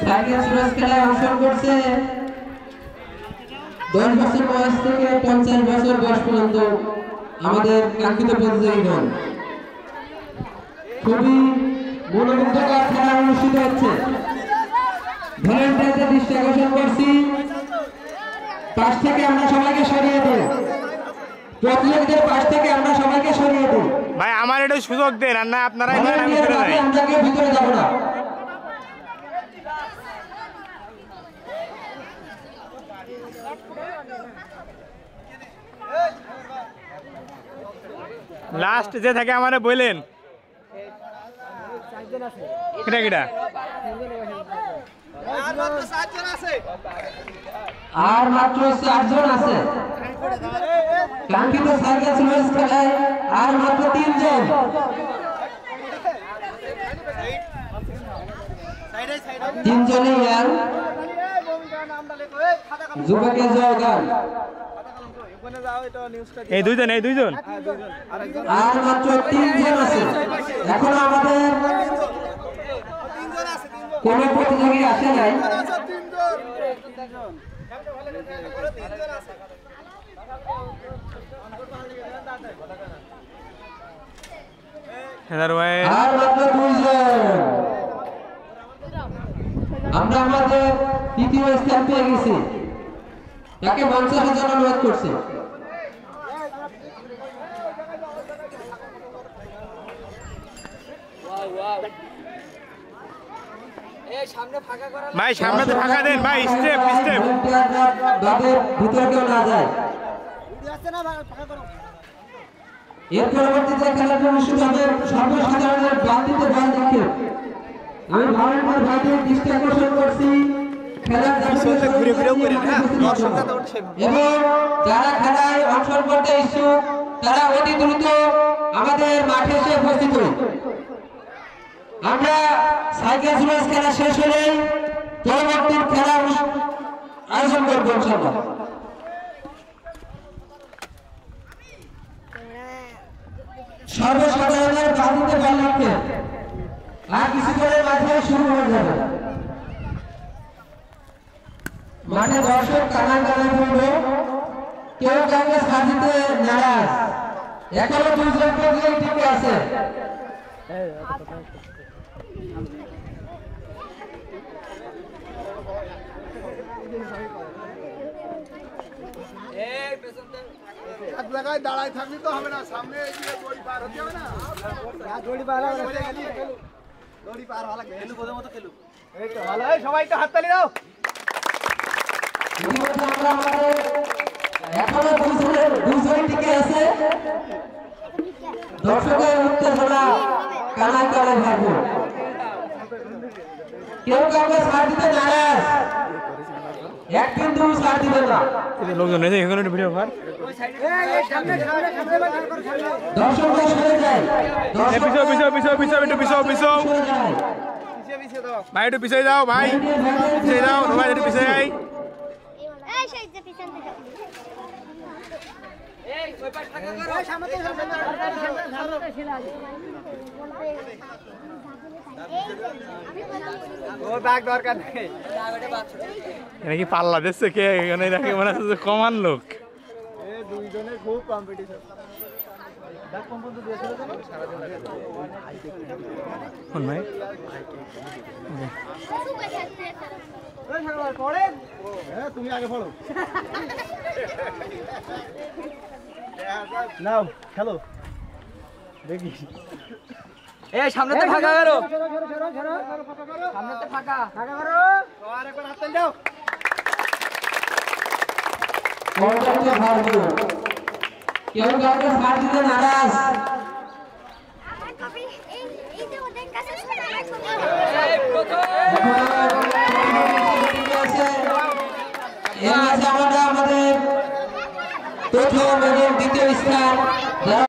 Cycle সুরাজ খেলায় অংশগ্রহণ করছে 10 বছর বয়স থেকে 50 বছর বয়স পর্যন্ত আমাদের কাঙ্ক্ষিত প্রতিযোগীগণ। খুবই মনোমুগ্ধকর খেলা অনুষ্ঠিত হচ্ছে। ভলেন্টিয়ারদের দৃষ্টি আকর্ষণ করছি, পাশ থেকে আমরা সবাইকে সরিয়ে দিই। প্রতিযোগীদের পাশ থেকে আমরা সবাইকে সরিয়ে দিই। ভাই আমার একটু সুযোগ দেন, আর না আপনারা এখানে ভিতরে যাই। আমরা কেউ ভিতরে যাব না। লাস্ট যে থাকে আমারে বললেন কিটা কিটা আর মাত্র 4 জন আছে কাঙ্ক্ষিত সাইকেল সুরাজ খেলায়। আর মাত্র 3 জন। তিনজনই ইয়াং যুবকের জয়গান। এই দুইজন আর মাত্র 3 জন আছে। এখন আমাদের কোন প্রতিযোগী আসে নাই। আর মাত্র 2 জন। আমরা আমাদের তৃতীয় স্থান পেয়ে গেছি। তাকে মঞ্চে সাজানো অনুরোধ করছি। ভাই সামনে তো ফাঁকা দেন ভাই, স্টেপ ভিতরে কেউ না যায়। এর পরবর্তীতে খেলাটি অনুষ্ঠিত হবে সর্বসাধারণের বান্দিতে বল দেখে। আমি ভলেন্টিয়ার ভাইদের দৃষ্টি আকর্ষণ করছি এবং যারা খেলায় অংশগ্রহণ করতে ইচ্ছুক তারা অতি দ্রুত আমাদের মাঠে এসে উপস্থিত হই। আমরা সাইকেল সুরাজ খেলা শেষ হলেই পরবর্তী খেলা আয়োজন করবো ইনশাআল্লাহ। সর্বসাধারণের বাড়িতে বল রাখবে, আর কিছু করে মাঠে শুরু হয়ে যাবে। মাঠে দর্শক কানায় পড়বে, কেউ কাউকে ছাড় দিতে নারাজ। এখনো 2 জন প্রতিযোগী টিকে আছে। দাঁড়ায় থাকলে তো হবে না, সামনে দড়ি পার হতে হবে না। দড়ি পার হওয়া লাগবে। এই তো ভালো, সবাই তো হাততালি দাও। এখনো 2 জন টিকে আছে। দর্শকের উত্তেজনা কানায় কানায় ভাবো, কেউ কাউকে ছাড় দিতে নারাজ। এক কিন্তু ছাড় দিবে না। লোকজন এখানে ভিডিও কর। দর্শকরা সরে যায়। পিছাও ভাই, একটু পিছিয়ে যাও ভাই, পিছিয়ে যাও ভাই, একটু পিছিয়ে যাই। কি পাল্লা দিচ্ছে কে এখানে? দেখে মনে হচ্ছে কমান লোক। দুইজনের খুব কম্পিটিশন। তুমি আগে পড়ো। নাও খেলো দেখি। এই সামনেতে ফাঁকা করো, সামনেতে ফাঁকা করো। আর একবার হাততালি দাও। কেউ কাউকে ছাড় দিতে নারাজ। আমাদের প্রথম এবং দ্বিতীয় স্থান